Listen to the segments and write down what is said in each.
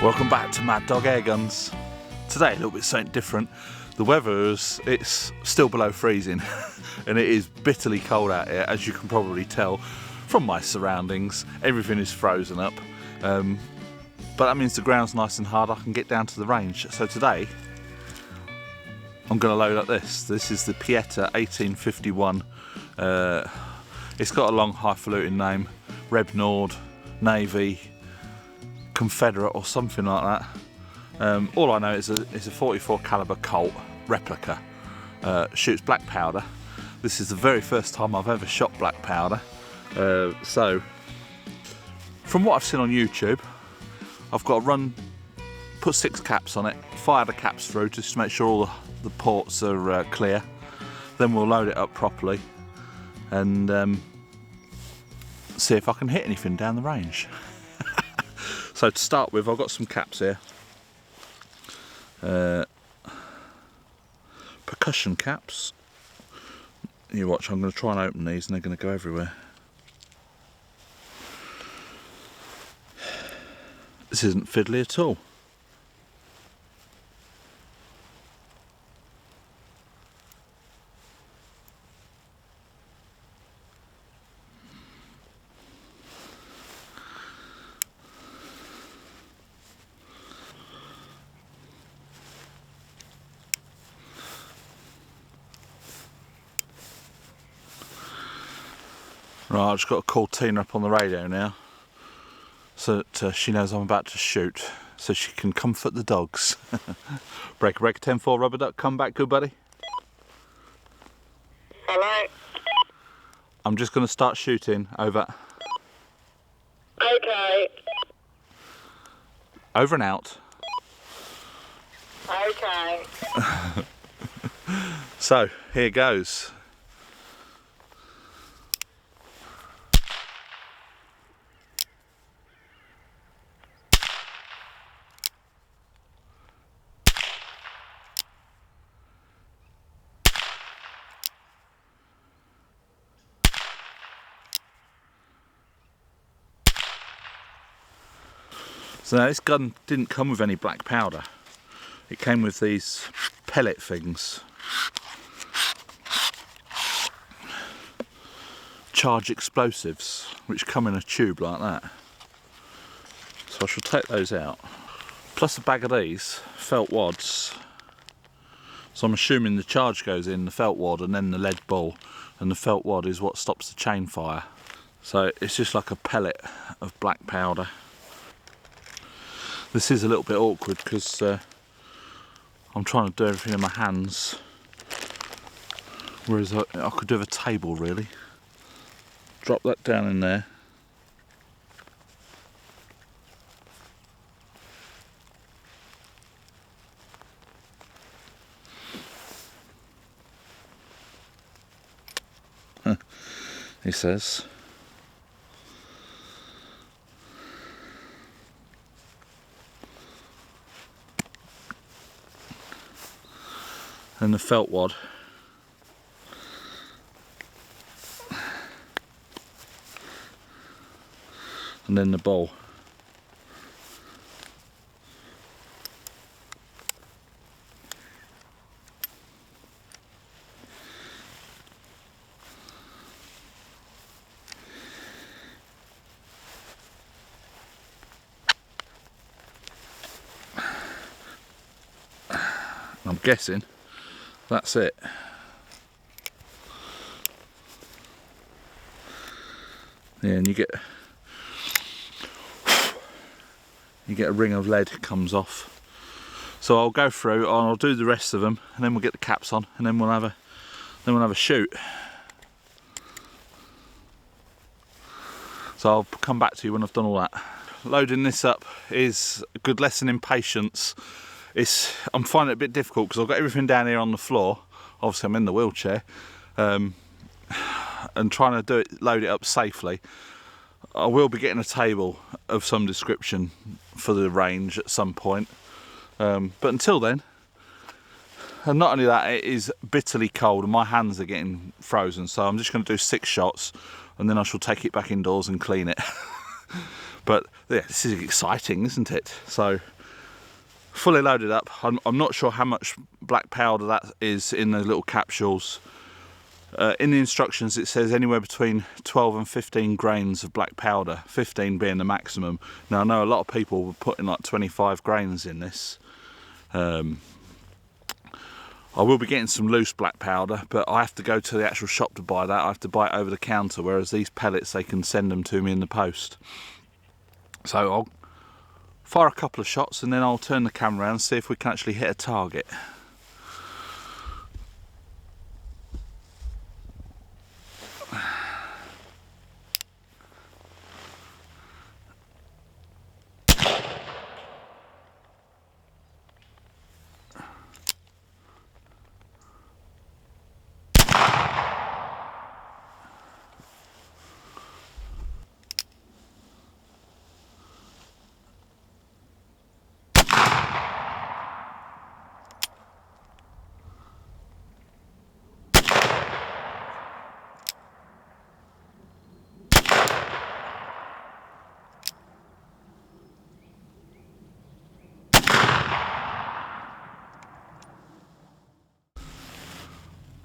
Welcome back to Mad Dog Air Guns. Today a little bit something different. The weather it's still below freezing and it is bitterly cold out here, as you can probably tell from my surroundings. Everything is frozen up, but that means the ground's nice and hard. I can get down to the range. So today I'm going to load up this. This is the Pietta 1851. It's got a long highfalutin name, Reb Nord, Navy, Confederate or something like that. All I know is it's a 44 caliber Colt replica. Shoots black powder. This is the very first time I've ever shot black powder. So from what I've seen on YouTube, I've got to put 6 caps on it, fire the caps through just to make sure all the ports are clear. Then we'll load it up properly and see if I can hit anything down the range. So to start with, I've got some caps here. Percussion caps. You watch, I'm going to try and open these and they're going to go everywhere. This isn't fiddly at all. Right, I've just got to call Tina up on the radio now so that she knows I'm about to shoot, so she can comfort the dogs. Breaker 10-4 rubber duck, come back, good buddy. Hello? I'm just going to start shooting, over. Okay. Over and out. Okay. So, here goes. So now this gun didn't come with any black powder. It came with these pellet things. Charge explosives, which come in a tube like that. So I shall take those out. Plus a bag of these felt wads. So I'm assuming the charge goes in the felt wad and then the lead ball, and the felt wad is what stops the chain fire. So it's just like a pellet of black powder. This is a little bit awkward because I'm trying to do everything in my hands, whereas I could do with a table really. Drop that down in there. He says. And the felt wad. And then the bowl. I'm guessing that's it. Yeah, and you get a ring of lead comes off. So I'll go through and I'll do the rest of them, and then we'll get the caps on, and then we'll have a shoot. So I'll come back to you when I've done all that. Loading this up is a good lesson in patience. I'm finding it a bit difficult because I've got everything down here on the floor. Obviously I'm in the wheelchair, and trying to load it up safely. I will be getting a table of some description for the range at some point, but until then, and not only that, it is bitterly cold and my hands are getting frozen, so I'm just going to do 6 shots and then I shall take it back indoors and clean it. But yeah, this is exciting, isn't it? So fully loaded up. I'm not sure how much black powder that is in the little capsules. In the instructions it says anywhere between 12 and 15 grains of black powder, 15 being the maximum. Now I know a lot of people were putting like 25 grains in this. I will be getting some loose black powder, but I have to go to the actual shop to buy that. I have to buy it over the counter, whereas these pellets, they can send them to me in the post. So I'll fire a couple of shots and then I'll turn the camera around and see if we can actually hit a target.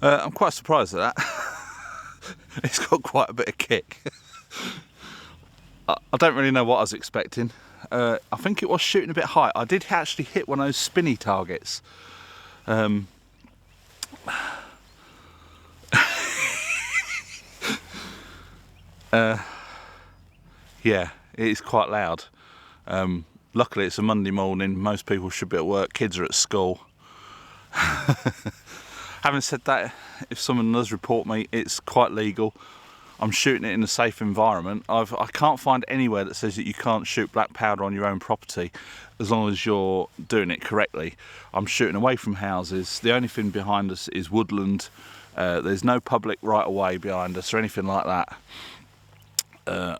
I'm quite surprised at that. It's got quite a bit of kick. I don't really know what I was expecting. I think it was shooting a bit high. I did actually hit one of those spinny targets. Yeah, it is quite loud. Luckily it's a Monday morning, most people should be at work, kids are at school. Having said that, if someone does report me, it's quite legal. I'm shooting it in a safe environment. I can't find anywhere that says that you can't shoot black powder on your own property as long as you're doing it correctly. I'm shooting away from houses. The only thing behind us is woodland. There's no public right of way behind us or anything like that. I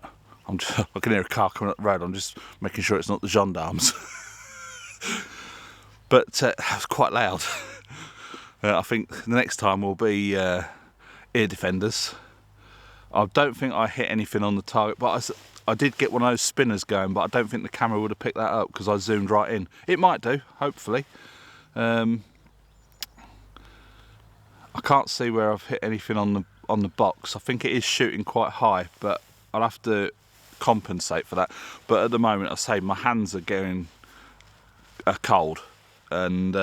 can hear a car coming up the road. I'm just making sure it's not the gendarmes. But that was quite loud. I think the next time will be ear defenders. I don't think I hit anything on the target, but I did get one of those spinners going, but I don't think the camera would have picked that up because I zoomed right in. It might do, hopefully. I can't see where I've hit anything on the box. I think it is shooting quite high, but I'll have to compensate for that. But at the moment, I say my hands are getting cold, and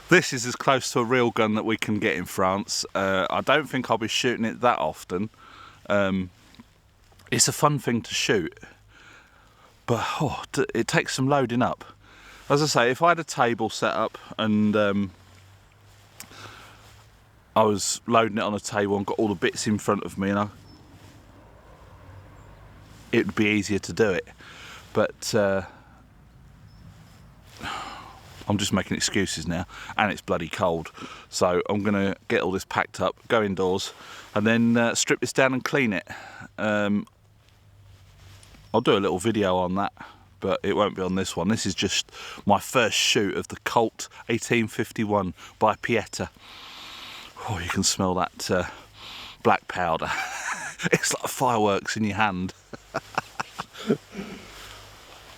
this is as close to a real gun that we can get in France. I don't think I'll be shooting it that often. It's a fun thing to shoot, but it takes some loading up. As I say, if I had a table set up and I was loading it on a table and got all the bits in front of me, and it would be easier to do it. But I'm just making excuses now, and it's bloody cold. So I'm gonna get all this packed up, go indoors, and then strip this down and clean it. I'll do a little video on that, but it won't be on this one. This is just my first shoot of the Colt 1851 by Pietta. Oh, you can smell that black powder. It's like fireworks in your hand.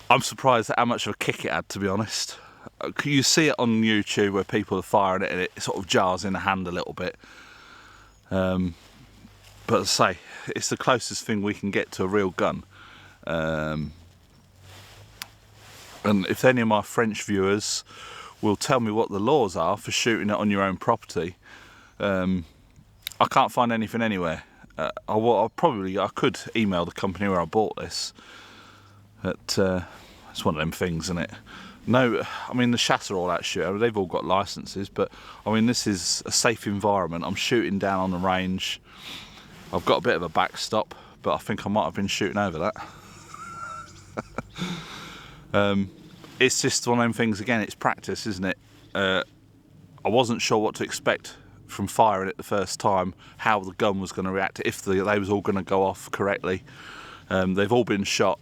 I'm surprised at how much of a kick it had, to be honest. You see it on YouTube where people are firing it and it sort of jars in the hand a little bit. But as I say, it's the closest thing we can get to a real gun. And if any of my French viewers will tell me what the laws are for shooting it on your own property, I can't find anything anywhere. I could email the company where I bought this. But it's one of them things, isn't it? No, I mean the shots are all out shooter. They've all got licenses, but I mean this is a safe environment. I'm shooting down on the range. I've got a bit of a backstop, but I think I might have been shooting over that. It's just one of them things again. It's practice, isn't it? I wasn't sure what to expect from firing it the first time, how the gun was going to react, if they was all going to go off correctly. They've all been shot.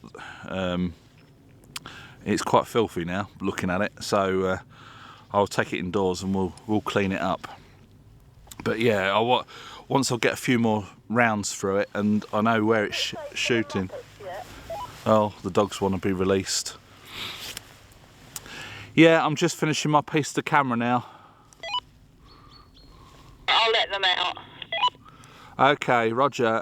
It's quite filthy now looking at it, so I'll take it indoors and we'll clean it up. But yeah, once I get a few more rounds through it and I know where it's shooting. Oh, the dogs want to be released. Yeah, I'm just finishing my piece of the camera now. I'll let them out. Okay, Roger.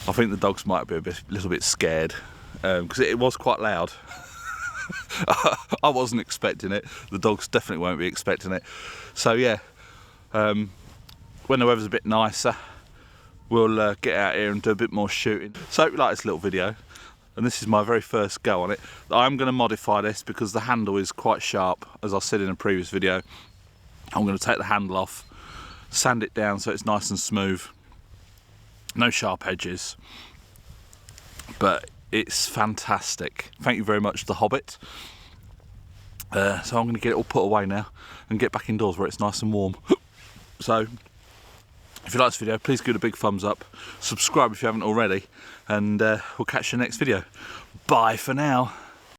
I think the dogs might be a little bit scared because it was quite loud. I wasn't expecting it. The dogs definitely won't be expecting it. So yeah, when the weather's a bit nicer, we'll get out here and do a bit more shooting. So if you like this little video, and this is my very first go on it, I'm going to modify this because the handle is quite sharp, as I said in a previous video. I'm going to take the handle off, sand it down so it's nice and smooth. No sharp edges, but it's fantastic. Thank you very much, The Hobbit. So I'm going to get it all put away now and get back indoors where it's nice and warm. So if you like this video, please give it a big thumbs up, subscribe if you haven't already, and we'll catch you in the next video. Bye for now.